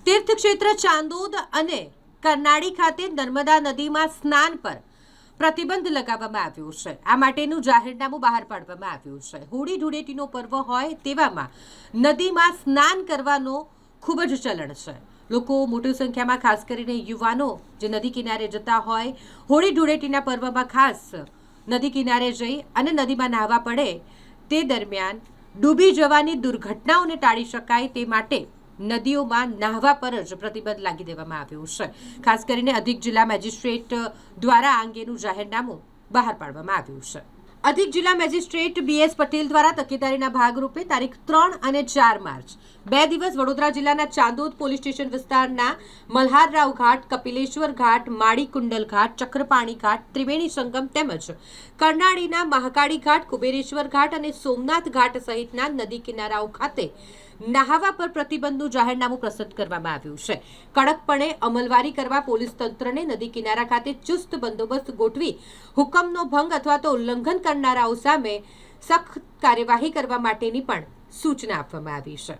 તીર્થક્ષેત્ર ચાંદોદ અને કરનાળી ખાતે નર્મદા નદીમાં સ્નાન પર પ્રતિબંધ લગાવવામાં આવ્યો છે। આ માટેનું જાહેરનામું બહાર પાડવામાં આવ્યું છે। હોળી ધૂળેટીનો પર્વ હોય તેવામાં નદીમાં સ્નાન કરવાનો ખૂબ જ ચલણ છે। લોકો મોટી સંખ્યામાં ખાસ કરીને યુવાનો જે નદી કિનારે જતા હોય, હોળી ધૂળેટીના પર્વમાં ખાસ નદી કિનારે જઈ અને નદીમાં નહાવા પડે તે દરમિયાન ડૂબી જવાની દુર્ઘટનાઓને ટાળી શકાય તે માટે નદીઓમાં નહાવા પર જ પ્રતિબંધ લાગી દેવામાં આવ્યો છે। ખાસ કરીને અધિક જિલ્લા મેજિસ્ટ્રેટ દ્વારા આ અંગેનું જાહેરનામું બહાર પાડવામાં આવ્યું છે। અધિક જિલ્લા મેજિસ્ટ્રેટ BS પટેલ દ્વારા તકેદારીના ભાગરૂપે તારીખ 3 અને 4 માર્ચ 2 દિવસ વડોદરા જિલ્લાના ચાંદોદ પોલીસ સ્ટેશન વિસ્તારના મલ્હારરાવ ઘાટ, કપિલેશ્વર ઘાટ, માળી કુંડલ ઘાટ, ચક્રપાણી ઘાટ, ત્રિવેણી સંગમ તેમજ કરનાળીના મહાકાળી ઘાટ, કુબેરેશ્વર ઘાટ અને સોમનાથ ઘાટ સહિતના નદી કિનારાઓ ખાતે નહાવા પર પ્રતિબંધનું જાહેરનામું પ્રસિદ્ધ કરવામાં આવ્યું છે। કડકપણે અમલવારી કરવા પોલીસ તંત્રને નદી કિનારા ખાતે ચુસ્ત બંદોબસ્ત ગોઠવી હુકમનો ભંગ અથવા તો ઉલ્લંઘન કરનારાઓ સામે સખ્ત કાર્યવાહી કરવા માટેની પણ સૂચના આપવામાં આવી છે।